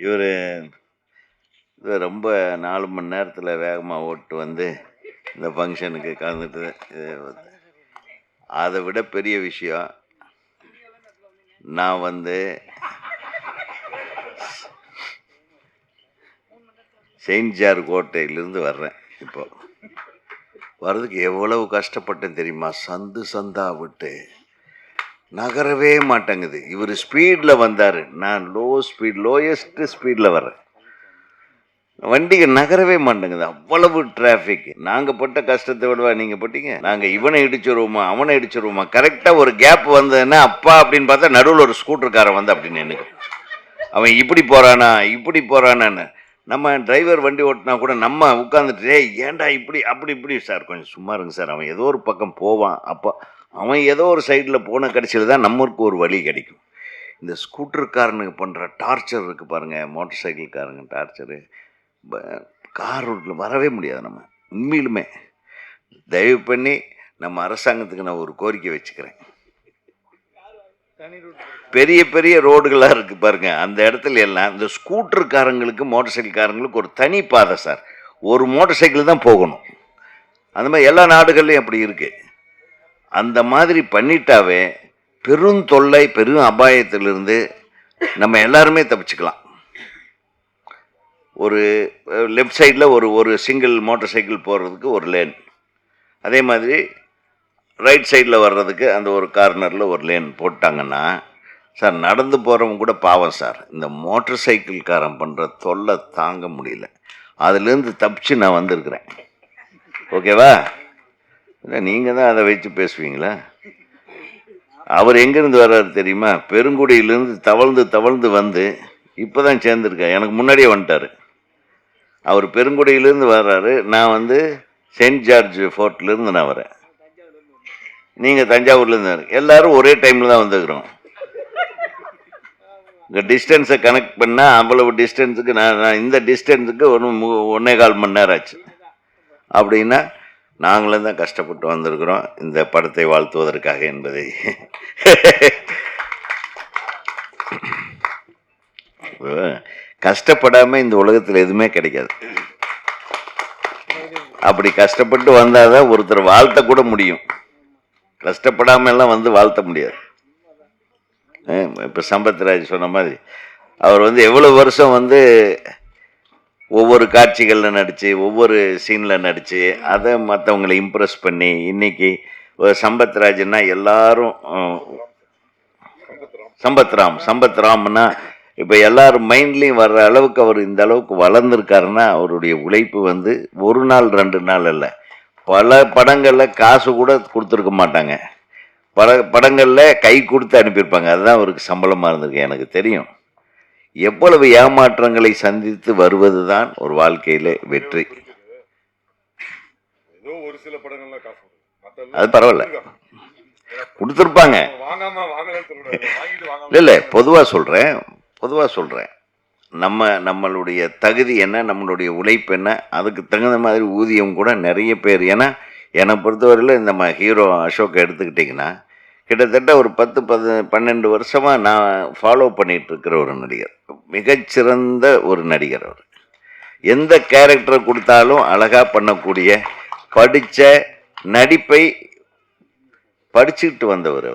இவர் இது ரொம்ப 4 மணி நேரத்தில் வேகமாக ஓட்டு வந்து இந்த ஃபங்க்ஷனுக்கு கலந்துட்டு அதை விட பெரிய விஷயம், நான் வந்து செயின்ட் ஜார்ஜ் கோட்டையிலிருந்து வர்றேன். இப்போ வர்றதுக்கு எவ்வளவு கஷ்டப்பட்டேன் தெரியுமா? சந்து சந்தா விட்டு நகரவே மாட்டேங்குது. இவர் ஸ்பீடில் வந்தார், நான் லோயஸ்ட் ஸ்பீடில் வர்றேன். வண்டிக்கு நகரவே மாட்டேங்குது, அவ்வளவு டிராஃபிக். நாங்கள் பட்ட கஷ்டத்தை விடவா நீங்கள் பட்டீங்க? நாங்கள் இவனை இடிச்சிருவோமா அவனை இடிச்சிருவோமா, கரெக்டாக ஒரு கேப் வந்ததுன்னா அப்பா அப்படின்னு பார்த்தா நடுவில் ஒரு ஸ்கூட்டருக்காரன் வந்து அப்படின்னு எனக்கு அவன் இப்படி போகிறானா இப்படி போகிறானான்னு. நம்ம டிரைவர் வண்டி ஓட்டினா கூட நம்ம உட்காந்துட்டு ஏன்டா இப்படி அப்படி இப்படி, சார் கொஞ்சம் சும்மா இருங்க சார், அவன் ஏதோ ஒரு பக்கம் போவான், அப்போ அவன் ஏதோ ஒரு சைடில் போன கடைசியில் தான் நம்மளுக்கு ஒரு வழி கிடைக்கும். இந்த ஸ்கூட்டருக்காரனுக்கு பண்ணுற டார்ச்சர் இருக்குது பாருங்கள், மோட்டர் சைக்கிள்காரங்க டார்ச்சரு, கார் ரோட்டில் வரவே முடியாது. நம்ம உண்மையிலுமே தயவு பண்ணி நம்ம அரசாங்கத்துக்கு நான் ஒரு கோரிக்கை வச்சுக்கிறேன். பெரிய பெரிய ரோடுகளாக இருக்குது பாருங்க, அந்த இடத்துல எல்லாம் இந்த ஸ்கூட்டருக்காரங்களுக்கு மோட்டர் சைக்கிள்காரங்களுக்கு ஒரு தனி பாதை சார், ஒரு மோட்டர் சைக்கிள் தான் போகணும். அந்த மாதிரி எல்லா நாடுகள்லையும் அப்படி இருக்குது. அந்த மாதிரி பண்ணிட்டாவே பெரும் தொல்லை பெரும் அபாயத்திலிருந்து நம்ம எல்லாருமே தப்பிச்சுக்கலாம். ஒரு லெஃப்ட் சைடில் ஒரு சிங்கிள் மோட்டர் சைக்கிள் போகிறதுக்கு ஒரு லேன், அதே மாதிரி ரைட் சைடில் வர்றதுக்கு அந்த ஒரு கார்னரில் ஒரு லேன் போட்டாங்கன்னா சார் நடந்து போகிறவங்க கூட பாவம் சார். இந்த மோட்டர் சைக்கிள்காரன் பண்ணுற தொல்லை தாங்க முடியல. அதுலேருந்து தப்பிச்சு நான் வந்திருக்கிறேன். ஓகேவா? இல்லை நீங்கள் தான் அதை வச்சு பேசுவீங்களா? அவர் எங்கேருந்து வர்றாரு தெரியுமா? பெருங்குடியிலேருந்து தவழ்ந்து வந்து இப்போ தான் சேர்ந்துருக்கேன். எனக்கு முன்னாடியே வந்துட்டார். அவர் பெருங்குடியிலேருந்து வர்றாரு, நான் வந்து செயின்ட் ஜார்ஜ் ஃபோர்ட்லேருந்து நான் வரேன். நீங்கள் தஞ்சாவூர்லேருந்து எல்லோரும் ஒரே டைமில் தான் வந்துக்கிறோம். இங்கே டிஸ்டன்ஸை கனெக்ட் பண்ணால் அவ்வளவு டிஸ்டன்ஸுக்கு நான் இந்த டிஸ்டன்ஸுக்கு 1.25 மணி நேரம் ஆச்சு. அப்படின்னா நாங்களும் தான் கஷ்டப்பட்டு வந்திருக்கிறோம் இந்த படத்தை வாழ்த்துவதற்காக என்பதை கஷ்டப்படாமல் இந்த உலகத்தில் எதுவுமே கிடைக்காது. அப்படி கஷ்டப்பட்டு வந்தால் தான் ஒருத்தர் வாழ்த்த கூட முடியும். கஷ்டப்படாமல் எல்லாம் வந்து வாழ்த்த முடியாது. இப்போ சம்பத்ராஜ் சொன்ன மாதிரி அவர் வந்து எவ்வளோ வருஷம் வந்து ஒவ்வொரு காட்சிகளில் நடித்து ஒவ்வொரு சீனில் நடித்து அதை மற்றவங்களை இம்ப்ரெஸ் பண்ணி இன்னைக்கு சம்பத்ராஜ்னா எல்லாரும் சம்பத்ராம்னா இப்போ எல்லாரும் மைண்ட்லேயும் வர்ற அளவுக்கு அவர் இந்த அளவுக்கு வளர்ந்துருக்காருன்னா அவருடைய உழைப்பு வந்து ஒரு நாள் 2 நாள் இல்லை, பல படங்களில் காசு கூட கொடுத்துருக்க மாட்டாங்க, படங்களில் கை கொடுத்து அனுப்பியிருப்பாங்க. அதுதான் அவருக்கு சம்பளமாக இருந்திருக்கு. எனக்கு தெரியும் எவ்வளவு ஏமாற்றங்களை சந்தித்து வருவது தான் ஒரு வாழ்க்கையில வெற்றி. அது பரவாயில்ல, கொடுத்துருப்பாங்க. இல்லை பொதுவாக சொல்கிறேன் நம்மளுடைய தகுதி என்ன, நம்மளுடைய உழைப்பு என்ன, அதுக்கு தகுந்த மாதிரி ஊதியம் கூட நிறைய பேர். ஏன்னா என்னை பொறுத்தவரையில் நம்ம ஹீரோ அசோக் எடுத்துக்கிட்டிங்கன்னா கிட்டத்தட்ட ஒரு 10-12 வருஷமாக நான் ஃபாலோ பண்ணிகிட்ருக்கிற ஒரு நடிகர், மிகச்சிறந்த ஒரு நடிகர். அவர் எந்த கேரக்டரை கொடுத்தாலும் அழகாக பண்ணக்கூடிய, படித்த நடிப்பை படிச்சுக்கிட்டு வந்தவர்.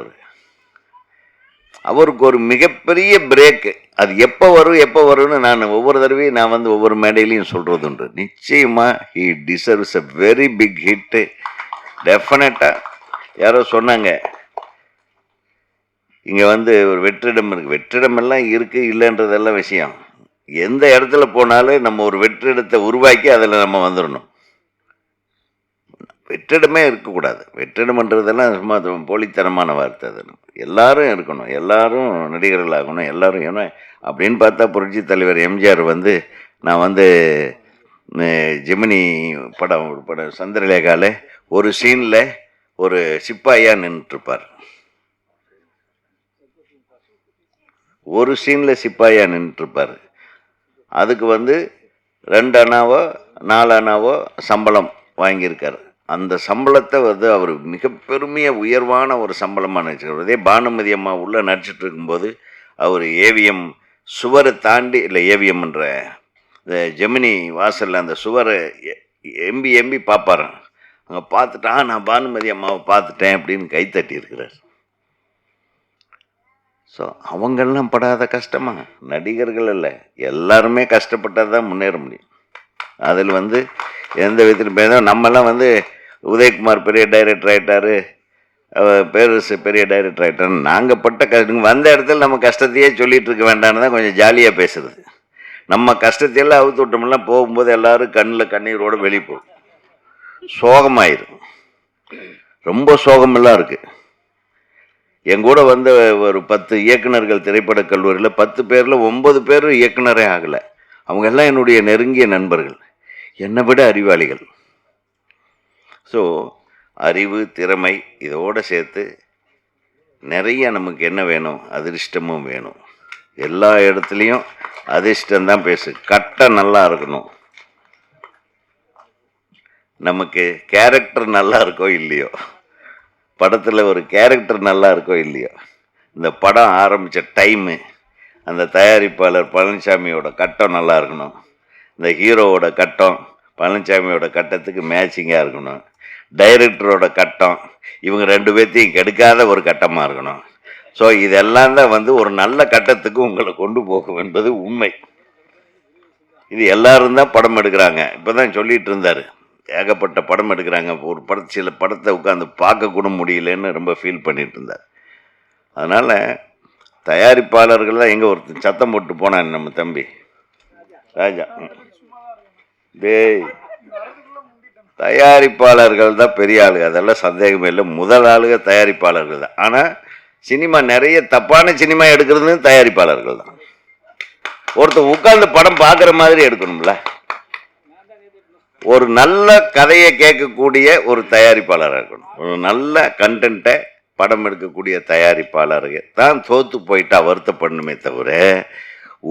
அவருக்கு ஒரு மிகப்பெரிய பிரேக்கு. அது எப்போ வரும்னு நான் ஒவ்வொரு தடவையும் நான் வந்து ஒவ்வொரு மேடையிலையும் சொல்கிறது உண்டு. நிச்சயமாக he deserves a very big hit டெஃபினட்டாக. யாரோ சொன்னாங்க இங்கே வந்து ஒரு வெற்றிடம் இருக்குது. வெற்றிடமெல்லாம் இருக்குது இல்லைன்றதெல்லாம் விஷயம். எந்த இடத்துல போனாலும் நம்ம ஒரு வெற்றிடத்தை உருவாக்கி அதில் நம்ம வந்துடணும். வெற்றிடமே இருக்கக்கூடாது. வெற்றிடம்ன்றதெல்லாம் சும்மா போலித்தனமான வார்த்தை. அது எல்லாரும் இருக்கணும், எல்லாரும் நடிகர்கள் ஆகணும், எல்லாரும். ஏன்னா அப்படின்னு பார்த்தா புரட்சி தலைவர் எம்ஜிஆர் வந்து நான் வந்து ஜெமினி படம் சந்திரலேகாவில் ஒரு சீனில் ஒரு சிப்பாயாக நின்றுட்டுருப்பார். ஒரு சீனில் சிப்பாயாக நின்றுட்டுருப்பார். அதுக்கு வந்து 2 அணாவோ 4 அணாவோ சம்பளம் வாங்கியிருக்கார். அந்த சம்பளத்தை வந்து அவர் மிக பெருமையாக உயர்வான ஒரு சம்பளமாக நினச்சிருக்கார். அதே பானுமதி அம்மா உள்ளே நடிச்சிட்டு இருக்கும்போது அவர் ஏவிஎம் சுவரை தாண்டி இல்லை ஏவிஎம்ன்ற இந்த ஜெமினி வாசலில் அந்த சுவரை எம்பி எம்பி பார்ப்பாரு. அங்கே பார்த்துட்டா நான் பானுமதி அம்மாவை பார்த்துட்டேன் அப்படின்னு கைத்தட்டி இருக்கிறார். ஸோ அவங்கெல்லாம் படாத கஷ்டமா? நடிகர்கள் இல்லை, எல்லாருமே கஷ்டப்பட்டால் தான் முன்னேற முடியும். அதில் எந்த விதத்திலும் நம்மெல்லாம் உதயகுமார் பெரிய டைரக்டர் ஆகிட்டார், பேரரசு பெரிய டைரக்டர் ஆகிட்டார். நாங்கள் பட்ட வந்த இடத்துல நம்ம கஷ்டத்தையே சொல்லிகிட்டு இருக்க வேண்டான்னு தான் கொஞ்சம் ஜாலியாக பேசுறது. நம்ம கஷ்டத்தையெல்லாம் அவுத்து விட்டோம்லாம் போகும்போது எல்லோரும் கண்ணில் கண்ணீரோடு வெளியே போகும், சோகமாயிரும். ரொம்ப சோகமெல்லாம் இருக்குது. எங்கூட ஒரு 10 இயக்குநர்கள் திரைப்பட கல்லூரியில் 10 பேரில் 9 பேர் இயக்குனரே ஆகலை. அவங்க எல்லாம் என்னுடைய நெருங்கிய நண்பர்கள், என்னை விட அறிவாளிகள். ஸோ அறிவு, திறமை இதோடு சேர்த்து நிறைய நமக்கு என்ன வேணும்? அதிர்ஷ்டமும் வேணும். எல்லா இடத்துலையும் அதிர்ஷ்டம்தான் பேசு. கட்டை நல்லா இருக்கணும். நமக்கு கேரக்டர் நல்லா இருக்கோ இல்லையோ, படத்தில் ஒரு கேரக்டர் நல்லா இருக்கோ இல்லையோ, இந்த படம் ஆரம்பித்த டைமு, அந்த தயாரிப்பாளர் பழனிசாமியோட கட்டம் நல்லா இருக்கணும். இந்த ஹீரோவோட கட்டம் பழனிசாமியோட கட்டத்துக்கு மேட்சிங்காக இருக்கணும். டைரக்டரோட கட்டம் இவங்க 2 பேர்த்தையும் கெடுக்காத ஒரு கட்டமாக இருக்கணும். ஸோ இதெல்லாம் தான் ஒரு நல்ல கட்டத்துக்கு உங்களை கொண்டு போகும் என்பது உண்மை. இது எல்லாரும் தான் படம் எடுக்கிறாங்க. இப்போ தான் சொல்லிகிட்டு இருந்தார், ஏகப்பட்ட படம் எடுக்கிறாங்க. ஒரு சில படத்தை உட்காந்து பார்க்கக்கூட முடியலன்னு ரொம்ப ஃபீல் பண்ணிட்டு இருந்தார். அதனால் தயாரிப்பாளர்கள் தான் எங்கே ஒருத்தர் சத்தம் போட்டு போனான் நம்ம தம்பி ராஜா. டேய், தயாரிப்பாளர்கள் தான் பெரிய ஆளுங்க, அதெல்லாம் சந்தேகமே இல்லை. முதல் ஆளுங்க தயாரிப்பாளர்கள் தான். ஆனால் சினிமா நிறைய தப்பான சினிமா எடுக்கிறது தயாரிப்பாளர்கள் தான். ஒருத்தர் உட்கார்ந்து படம் பார்க்குற மாதிரி எடுக்கணும்ல. ஒரு நல்ல கதையை கேட்கக்கூடிய ஒரு தயாரிப்பாளராக இருக்கணும். ஒரு நல்ல கண்டென்ட்டை படம் எடுக்கக்கூடிய தயாரிப்பாளர்கள் தான் தோற்று போயிட்டா வருத்தப்படணுமே தவிர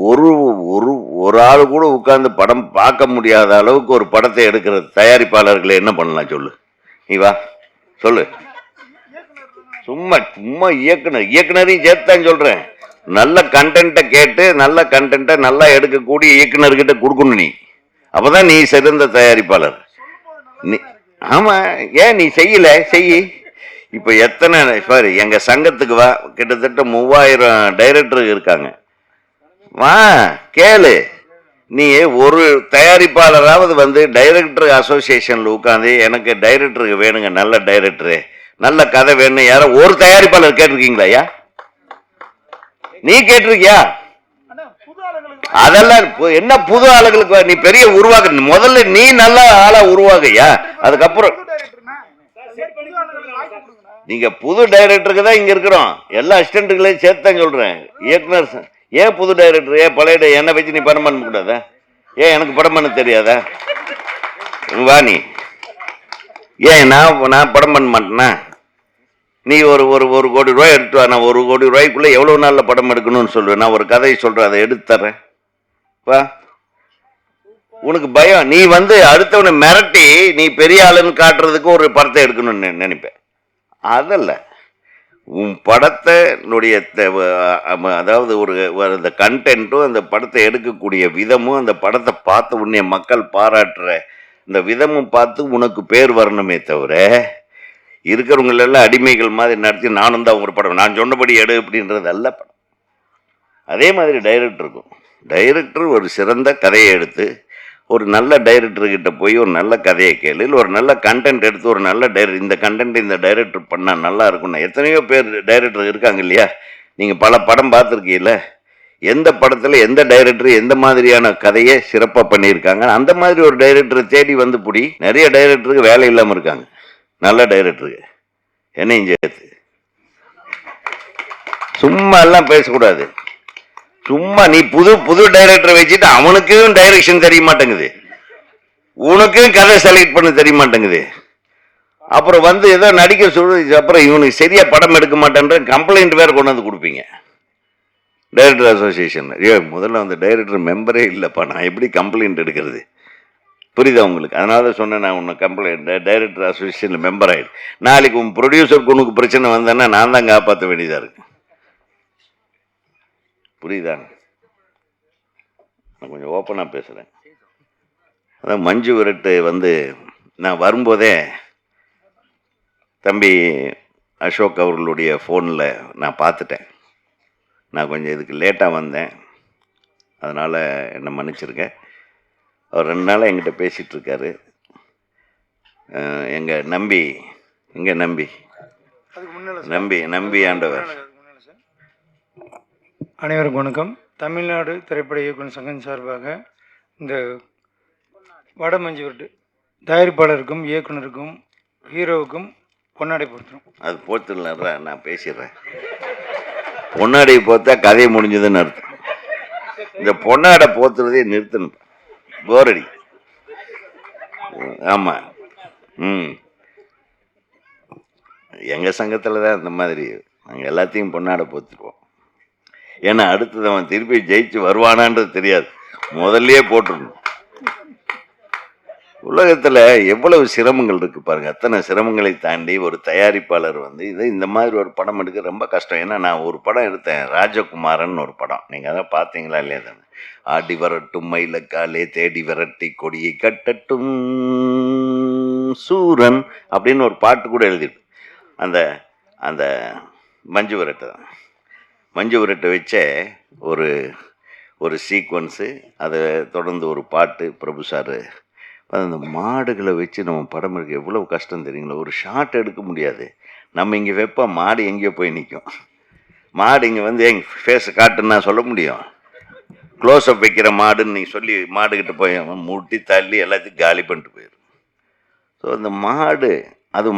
ஒரு ஒரு ஒரு ஆள் கூட உட்கார்ந்து படம் பார்க்க முடியாத அளவுக்கு ஒரு படத்தை எடுக்கிற தயாரிப்பாளர்களை என்ன பண்ணலாம் சொல்லு? நீ வா சொல்லு. சும்மா சும்மா இயக்குனரையும் சேர்த்தான் சொல்கிறேன். நல்ல கண்டென்ட்டை கேட்டு நல்ல கண்டென்ட்டை நல்லா எடுக்கக்கூடிய இயக்குனர்கிட்ட கொடுக்கணும். நீ அப்போதான் நீ சிறந்த தயாரிப்பாளர். நீ ஆமாம், ஏன் நீ செய். இப்போ எத்தனை சாரி எங்கள் சங்கத்துக்கு வா, கிட்டத்தட்ட 3000 டைரக்டர் இருக்காங்க. வா கேளு. நீ ஒரு தயாரிப்பாளராவது டைரக்டர் அசோசியேஷனில் உட்காந்து எனக்கு டைரக்டருக்கு வேணுங்க, நல்ல டைரக்டரு, நல்ல கதை வேணும், யாரோ ஒரு தயாரிப்பாளர் கேட்டிருக்கீங்களா? ஐயா நீ கேட்டிருக்கியா? அதெல்லாம் என்ன புது ஆளுகளுக்கு? நீ பெரிய உருவாக்க, முதல்ல நீ நல்ல ஆளா உருவாகையா, அதுக்கப்புறம் நீங்க புது டைரக்டருக்கு தான் இங்க இருக்கிறோம். எல்லா அசிஸ்டன்ட்டுகளையும் சேர்த்தான் சொல்றேன். இயக்குனர் ஏன் புது டைரக்டர், ஏன் பழைய என்ன வச்சு நீ படம் பண்ண கூடாதா? ஏன் எனக்கு படம் பண்ண தெரியாதா? வா நீ. ஏன் நான் படம் பண்ண மாட்டேன்னா? நீ ஒரு ஒரு கோடி ரூபாய் எடுத்து வா. நான் 1 கோடி ரூபாய்க்குள்ள எவ்வளவு நாள்ல படம் எடுக்கணும்னு சொல்லுவேன். நான் ஒரு கதையை சொல்றேன், அதை எடுத்து தர்றேன். வா. உனக்கு பயம். நீ அடுத்தவனை மிரட்டி நீ பெரிய ஆளுன்னு காட்டுறதுக்கு ஒரு படத்தை எடுக்கணும்னு நினைப்பேன். அதல்ல, உன் படத்தினுடைய அதாவது அந்த கண்டென்ட்டும் அந்த படத்தை எடுக்கக்கூடிய விதமும் அந்த படத்தை பார்த்து உன்னை மக்கள் பாராட்டுற இந்த விதமும் பார்த்து உனக்கு பேர் வரணுமே தவிர இருக்கிறவங்களெல்லாம் அடிமைகள் மாதிரி நடத்தி நானும் தான் ஒரு படம் நான் சொன்னபடி எடு அப்படின்றது அல்ல படம். அதே மாதிரி டைரக்டருக்கும் டைரக்டர் ஒரு சிறந்த கதையை எடுத்து ஒரு நல்ல டைரக்டர்கிட்ட போய் ஒரு நல்ல கதையை கேளு, இல்லை ஒரு நல்ல கண்டென்ட் எடுத்து ஒரு நல்ல இந்த கண்டென்ட் இந்த டைரக்டர் பண்ணால் நல்லா இருக்கும்னா எத்தனையோ பேர் டைரக்டர் இருக்காங்க இல்லையா? நீங்கள் பல படம் பார்த்துருக்கீங்கள? எந்த படத்தில் எந்த டைரக்டர் எந்த மாதிரியான கதையை சிறப்பாக பண்ணியிருக்காங்க, அந்த மாதிரி ஒரு டைரக்டரை தேடி புடி. நிறைய டைரக்டருக்கு வேலை இல்லாமல் இருக்காங்க, நல்ல டைரக்டருக்கு. என்னையும் சேர்த்து சும்மா எல்லாம் பேசக்கூடாது. சும்மா நீ புது டைரக்டரை வச்சுட்டு அவனுக்கும் டைரக்ஷன் தெரிய மாட்டேங்குது, உனக்கும் கதை செலக்ட் பண்ண தெரிய மாட்டேங்குது. அப்புறம் ஏதோ நடிக்க சொல்றது, அப்புறம் இவனுக்கு சரியா படம் எடுக்க மாட்டேன்ற கம்ப்ளைண்ட் வேற கொண்டு வந்து கொடுப்பீங்க டைரக்டர் அசோசியேஷன். முதல்ல டைரக்டர் மெம்பரே இல்லைப்பா, நான் எப்படி கம்ப்ளைண்ட் எடுக்கிறது? புரியுதா உங்களுக்கு? அதனால தான் சொன்னேன், நான் உன்னை கம்ப்ளைண்ட் டைரக்டர் அசோசியேஷனில் மெம்பர் ஆகிடு. நாளைக்கு உன் ப்ரொடியூசருக்கு உனக்கு பிரச்சனை வந்தேன்னா நான் தான் காப்பாற்ற வேண்டியதாக இருக்கு. புரியுதா? நான் கொஞ்சம் ஓப்பனாக பேசுகிறேன். அதான் மஞ்சு விரட்டு வந்து நான் வரும்போதே தம்பி அசோக் அவர்களுடைய ஃபோனில் நான் பார்த்துட்டேன். நான் கொஞ்சம் இதுக்கு லேட்டாக வந்தேன், அதனால் என்னை மன்னிச்சிருக்கேன். அவர் 2 நாளாக என்கிட்ட பேசிகிட்டு இருக்காரு. எங்கள் நம்பி நம்பி ஆண்டவர். அனைவருக்கும் வணக்கம். தமிழ்நாடு திரைப்பட இயக்குனர் சங்கம் சார்பாக இந்த வடமஞ்சு விரட்டு தயாரிப்பாளருக்கும் இயக்குனருக்கும் ஹீரோவுக்கும் பொன்னாடை போர்த்துறோம். அது போர்த்துலன்றா நான் பேசிடுறேன். பொன்னாடை போர்த்தா கதையை முடிஞ்சதுன்னு அர்த்தம். இந்த பொன்னாடை போர்த்துறதே நிறுத்தணும், போரடி. ஆமாம். எங்கள் சங்கத்தில் தான் இந்த மாதிரி நாங்கள் எல்லாத்தையும் பொன்னாடை போத்துருவோம். ஏன்னா அடுத்தது அவன் திருப்பி ஜெயிச்சு வருவானான்றது தெரியாது, முதல்லையே போட்டுருணும். உலகத்தில் எவ்வளவு சிரமங்கள் இருக்கு பாருங்க. அத்தனை சிரமங்களை தாண்டி ஒரு தயாரிப்பாளர் வந்து இந்த மாதிரி ஒரு படம் எடுக்க ரொம்ப கஷ்டம். ஏன்னா நான் ஒரு படம் எடுத்தேன், ராஜகுமாரன் ஒரு படம். நீங்கள் அதான் பார்த்தீங்களா இல்லையா? தானே ஆடி வரட்டும் மயிலக்காலே தேடி விரட்டி கொடியை கட்டட்டும் சூரன் அப்படின்னு ஒரு பாட்டு கூட எழுதிட்டு அந்த அந்த மஞ்சு விரட்டு தான். மஞ்சு விரட்டை வச்ச ஒரு சீக்வன்ஸு, அதை தொடர்ந்து ஒரு பாட்டு. பிரபு சார் அந்த மாடுகளை வச்சு நம்ம படம் எடுக்க எவ்வளோ கஷ்டம் தெரியுங்களா? ஒரு ஷாட் எடுக்க முடியாது. நம்ம இங்கே வைப்போம், மாடு எங்கேயோ போய் நிற்கும். மாடு இங்கே வந்து எங்கள் ஃபேஸை காட்டுன்னா சொல்ல முடியும். க்ளோஸ்அப் வைக்கிற மாடுன்னு நீங்கள் சொல்லி மாடுக்கிட்ட போய் முட்டி தள்ளி எல்லாத்தையும் காலி பண்ணிட்டு போயிடும். ஸோ அந்த மாடு அது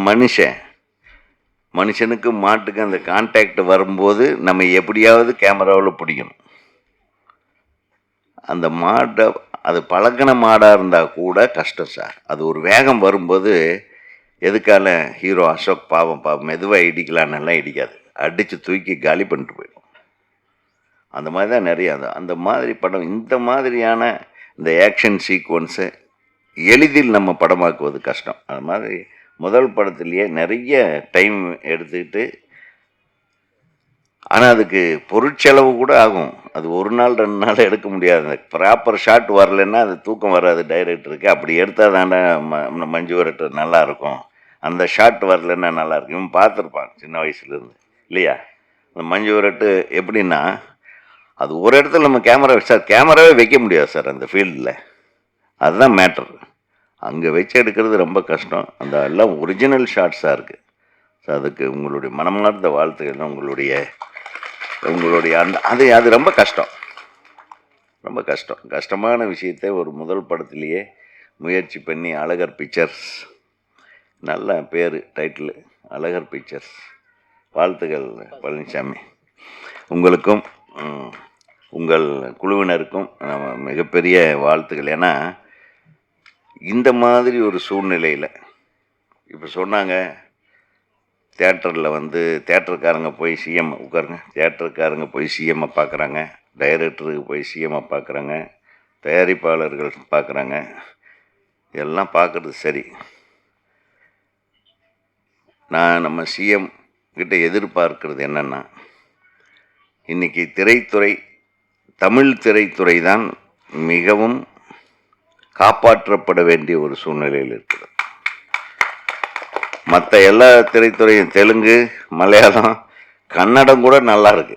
மனுஷனுக்கு மாட்டுக்கு அந்த கான்டாக்ட் வரும்போது நம்ம எப்படியாவது கேமராவில் பிடிக்கணும். அந்த மாட்டை அது பழக்கின மாடாக இருந்தால் கூட கஷ்டம் சார். அது ஒரு வேகம் வரும்போது எதுக்கால ஹீரோ அசோக் பாவம் மெதுவாக இடிக்கலான்னெல்லாம் இடிக்காது, அடித்து தூக்கி காலி பண்ணிட்டு போயிடும். அந்த மாதிரி தான் நிறைய அந்த மாதிரி படம். இந்த மாதிரியான இந்த ஆக்ஷன் சீக்வன்ஸை எளிதில் நம்ம படமாக்குவது கஷ்டம். அது மாதிரி முதல் படத்துலேயே நிறைய டைம் எடுத்துக்கிட்டு, ஆனால் அதுக்கு பொருட்செலவு கூட ஆகும். அது 1 நாள் 2 நாள் எடுக்க முடியாது. அந்த ப்ராப்பர் ஷாட் வரலைன்னா அது தூக்கம் வராது டைரக்டருக்கு. அப்படி எடுத்தால் தானே மஞ்சு விரட்டு நல்லாயிருக்கும். அந்த ஷாட் வரலைன்னா நல்லாயிருக்கும். இவன் பார்த்துருப்பான் சின்ன வயசுலேருந்து இல்லையா? அந்த மஞ்சு விரட்டு எப்படின்னா, அது ஒரு இடத்துல நம்ம கேமராவே வைக்க முடியாது சார் அந்த ஃபீல்டில். அதுதான் மேட்டர். அங்கே வச்சு எடுக்கிறது ரொம்ப கஷ்டம். அந்த எல்லாம் ஒரிஜினல் ஷாட்ஸாக இருக்குது. ஸோ அதுக்கு உங்களுடைய மனமார்ந்த வாழ்த்துக்கள். உங்களுடைய அது ரொம்ப கஷ்டமான விஷயத்தை ஒரு முதல் படத்துலேயே முயற்சி பண்ணி அழகர் பிக்சர்ஸ், நல்ல பேர் டைட்டில் அழகர் பிக்சர்ஸ். வாழ்த்துக்கள் பழனிசாமி. உங்களுக்கும் உங்கள் குழுவினருக்கும் மிகப்பெரிய வாழ்த்துக்கள். ஏன்னா இந்த மாதிரி ஒரு சூழ்நிலையில் இப்போ சொன்னாங்க, தேட்டருக்காரங்க போய் சிஎம் உட்காருங்க, தேட்டருக்காரங்க போய் சிஎம்மை பார்க்குறாங்க, டைரக்டருக்கு போய் சிஎம்மை பார்க்குறாங்க, தயாரிப்பாளர்கள் பார்க்குறாங்க. எல்லாம் பார்க்குறது சரி. நான் நம்ம சிஎம் கிட்ட எதிர்பார்க்கிறது என்னென்னா, இன்றைக்கி தமிழ் திரைத்துறை தான் மிகவும் காப்பாற்றப்பட வேண்டிய ஒரு சூழ்நிலையில் இருக்கிறது. மற்ற எல்லா திரைத்துறையும் தெலுங்கு, மலையாளம், கன்னடம் கூட நல்லா இருக்கு.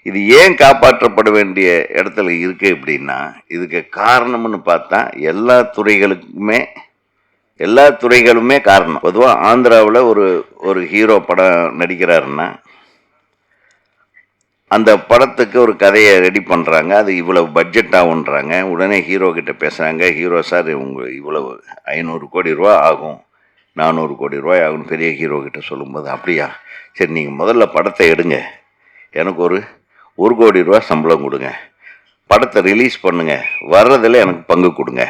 இது ஏன் காப்பாற்றப்பட வேண்டிய இடத்துல இருக்கு அப்படின்னா, இதுக்கு காரணம்னு பார்த்தா எல்லா துறைகளுமே காரணம். பொதுவாக ஆந்திராவில் ஒரு ஹீரோ படம் நடிக்கிறாருன்னா அந்த படத்துக்கு ஒரு கதையை ரெடி பண்ணுறாங்க. அது இவ்வளவு பட்ஜெட் ஆகுன்றாங்க. உடனே ஹீரோ கிட்ட பேசுகிறாங்க, ஹீரோ சார் இவ்வளவு 500 கோடி ரூபா ஆகும், 400 கோடி ரூபாய் ஆகும்னு பெரிய ஹீரோ கிட்ட சொல்லும்போது, அப்படியா சரி நீங்கள் முதல்ல படத்தை எடுங்க, எனக்கு ஒரு 1 கோடி ரூபா சம்பளம் கொடுங்க, படத்தை ரிலீஸ் பண்ணுங்க, வர்றதில் எனக்கு பங்கு கொடுங்க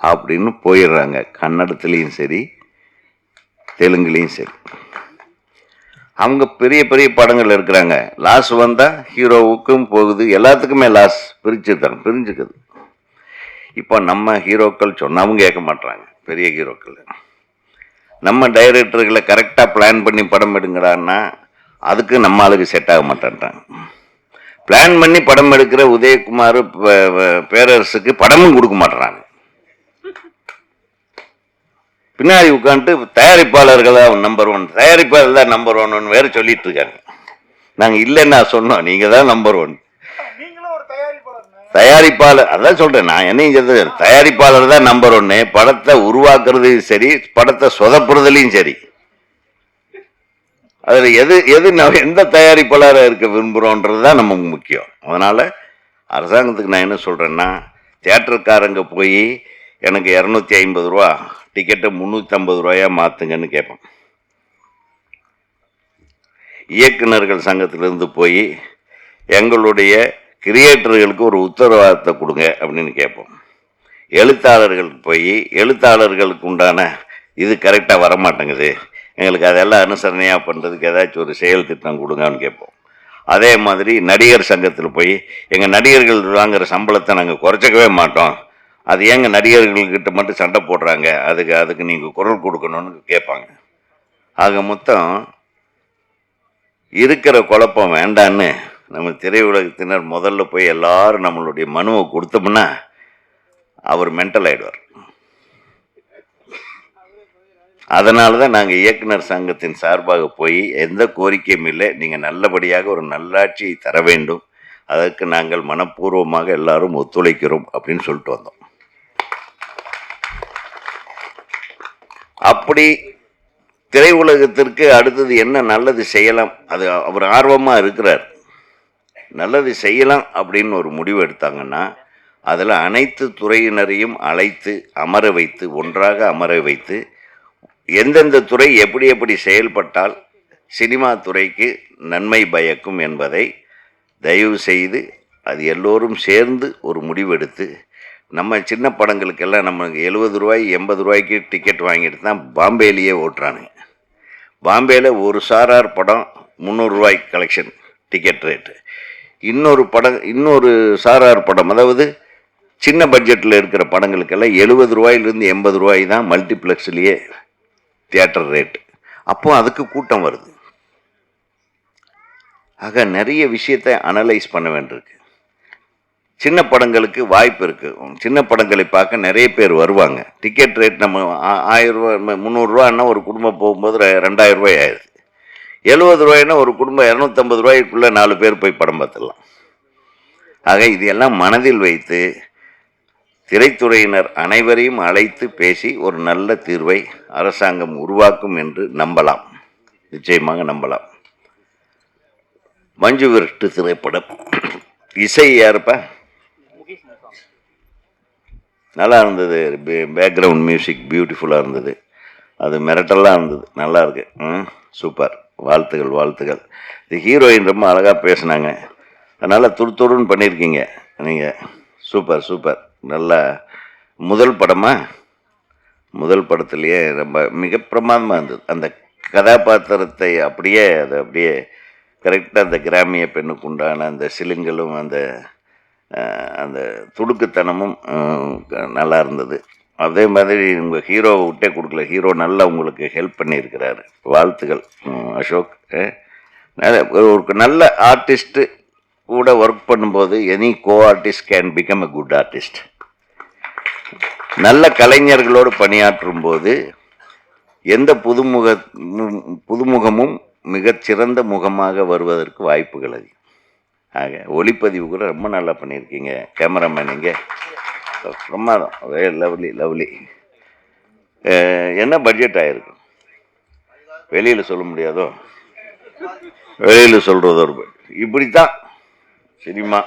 அப்படின்னு போயிடுறாங்க. கன்னடத்துலேயும் சரி தெலுங்குலேயும் சரி. அவங்க பெரிய பெரிய படங்கள் இருக்கிறாங்க. லாஸ் வந்தால் ஹீரோவுக்கும் போகுது, எல்லாத்துக்குமே லாஸ் பிரிஞ்சுக்குது. இப்போ நம்ம ஹீரோக்கள் சொன்னவங்க கேட்க மாட்டாங்க. பெரிய ஹீரோக்கள் நம்ம டைரக்டர்களை கரெக்டாக பிளான் பண்ணி படம் எடுங்கடான்னா அதுக்கு நம்ம ஆளுக்கு செட் ஆக மாட்டேன்ட்டாங்க. பிளான் பண்ணி படம் எடுக்கிற உதயகுமார் பேரரசுக்கு படமும் கொடுக்க மாட்டேறாங்க. பின்னாடி உட்காந்துட்டு தயாரிப்பாளர்கள் தான் நம்பர் 1, தயாரிப்பாளர் தான் நம்பர் 1 வேற சொல்லிட்டு இருக்காங்க. நாங்க இல்லைன்னா சொன்னோம், நீங்க தான் நம்பர் 1. தயாரிப்பாளர் அதான் சொல்றேன், நான் என்னையும் சொல்றது, தயாரிப்பாளர் தான் நம்பர் 1. படத்தை உருவாக்குறதையும் சரி, படத்தை சொதப்புறதுலையும் சரி, அதுல எது நம்ம எந்த தயாரிப்பாளராக இருக்க விரும்புறோன்றது தான் நமக்கு முக்கியம். அதனால அரசாங்கத்துக்கு நான் என்ன சொல்றேன்னா, தியேட்டருக்காரங்க போய் எனக்கு 250 ரூபா டிக்கெட்டை 350 ரூபாயா மாத்துங்கன்னு கேட்போம். இயக்குநர்கள் சங்கத்திலிருந்து போய் எங்களுடைய கிரியேட்டர்களுக்கு ஒரு உத்தரவாதத்தை கொடுங்க அப்படின்னு கேட்போம். எழுத்தாளர்களுக்கு போய் எழுத்தாளர்களுக்கு உண்டான இது கரெக்டாக வரமாட்டேங்குது, எங்களுக்கு அதெல்லாம் அனுசரணையாக பண்ணுறதுக்கு ஏதாச்சும் ஒரு செயல் திட்டம் கொடுங்கன்னு கேட்போம். அதே மாதிரி நடிகர் சங்கத்தில் போய் எங்கள் நடிகர்கள் வாங்குகிற சம்பளத்தை நாங்கள் குறைச்சிக்கவே மாட்டோம், அது ஏங்க நடிகர்கள்கிட்ட மட்டும் சண்டை போடுறாங்க, அதுக்கு நீங்கள் குரல் கொடுக்கணும்னு கேட்பாங்க. ஆக மொத்தம் இருக்கிற குழப்பம் வேண்டான்னு நம்ம திரையுலகத்தினர் முதல்ல போய் எல்லாரும் நம்மளுடைய மனுவை கொடுத்தோம்னா அவர் மென்டல் ஆயிடுவார். அதனால தான் நாங்கள் இயக்குனர் சங்கத்தின் சார்பாக போய் எந்த கோரிக்கையும் இல்லை, நீங்கள் நல்லபடியாக ஒரு நல்லாட்சியை தர வேண்டும், அதற்கு நாங்கள் மனப்பூர்வமாக எல்லாரும் ஒத்துழைக்கிறோம் அப்படின்னு சொல்லிட்டு வந்தோம். அப்படி திரையுலகத்திற்கு அடுத்தது என்ன நல்லது செய்யலாம், அது அவர் ஆர்வமாக இருக்கிறார். நல்லது செய்யலாம் அப்படின்னு ஒரு முடிவு எடுத்தாங்கன்னா அதில் அனைத்து துறையினரையும் அழைத்து அமர வைத்து, ஒன்றாக அமர வைத்து, எந்தெந்த துறை எப்படி எப்படி செயல்பட்டால் சினிமா துறைக்கு நன்மை பயக்கும் என்பதை தயவு செய்து அது எல்லோரும் சேர்ந்து ஒரு முடிவெடுத்து, நம்ம சின்ன படங்களுக்கெல்லாம் நமக்கு 70 ரூபாய் 80 ரூபாய்க்கு டிக்கெட் வாங்கிட்டு தான் பாம்பேலேயே ஓட்டுறானுங்க. பாம்பேயில் ஒரு சாரார் படம் 300 ரூபாய் கலெக்ஷன் டிக்கெட் ரேட்டு, இன்னொரு சாரார் படம், அதாவது சின்ன பட்ஜெட்டில் இருக்கிற படங்களுக்கெல்லாம் 70 ரூபாயிலிருந்து 80 ரூபாய் தான் மல்டிப்ளெக்ஸ்லேயே தியேட்டர் ரேட்டு. அப்போ அதுக்கு கூட்டம் வருது. ஆக நிறைய விஷயத்தை அனலைஸ் பண்ண வேண்டியிருக்கு. சின்ன படங்களுக்கு வாய்ப்பு இருக்குது, சின்ன படங்களை பார்க்க நிறைய பேர் வருவாங்க. டிக்கெட் ரேட் நம்ம 1000 ரூபா 300 ரூபான்னா ஒரு குடும்பம் போகும்போது 2000 ரூபாய் ஆயிடுது. 70 ரூபாய்னா ஒரு குடும்பம் 250 ரூபாய்க்குள்ளே 4 பேர் போய் படம் பார்த்துடலாம். ஆக இதையெல்லாம் மனதில் வைத்து திரைத்துறையினர் அனைவரையும் அழைத்து பேசி ஒரு நல்ல தீர்வை அரசாங்கம் உருவாக்கும் என்று நம்பலாம், நிச்சயமாக நம்பலாம். மஞ்சு விரட்டு திரைப்படம் இசை யாருப்பா? நல்லா இருந்தது, பேக்ரவுண்ட் மியூசிக் பியூட்டிஃபுல்லாக இருந்தது, அது மிரட்டலாக இருந்தது, நல்லா இருக்கு, சூப்பர், வாழ்த்துகள். இது ஹீரோயின் ரொம்ப அழகாக பேசினாங்க, அதனால் துருன்னு பண்ணியிருக்கீங்க நீங்கள், சூப்பர். நல்லா முதல் படத்துலேயே ரொம்ப மிக பிரமாதமாக இருந்தது. அந்த கதாபாத்திரத்தை அப்படியே கரெக்டாக அந்த கிராமிய பெண்ணுக்கு உண்டான அந்த சிலுங்களும் அந்த துடுக்குத்தனமும் நல்லா இருந்தது. அதே மாதிரி உங்கள் ஹீரோவை விட்டே கொடுக்கல, ஹீரோ நல்லா உங்களுக்கு ஹெல்ப் பண்ணியிருக்கிறாரு, வாழ்த்துக்கள் அசோக். ஒரு நல்ல ஆர்டிஸ்ட்டு கூட ஒர்க் பண்ணும்போது any co artist can become a good artist. நல்ல கலைஞர்களோடு பணியாற்றும் போது எந்த புதுமுகமும் மிகச்சிறந்த முகமாக வருவதற்கு வாய்ப்புகள் அதிகம். ஆக ஒளிப்பதிவு கூட ரொம்ப நல்லா பண்ணியிருக்கீங்க, கேமராமேன் இங்கே பிரமாதம், லவ்லி. என்ன பட்ஜெட் ஆகிருக்கு வெளியில் சொல்ல முடியாதோ, வெளியில் சொல்கிறது ஒரு இப்படித்தான் சினிமா.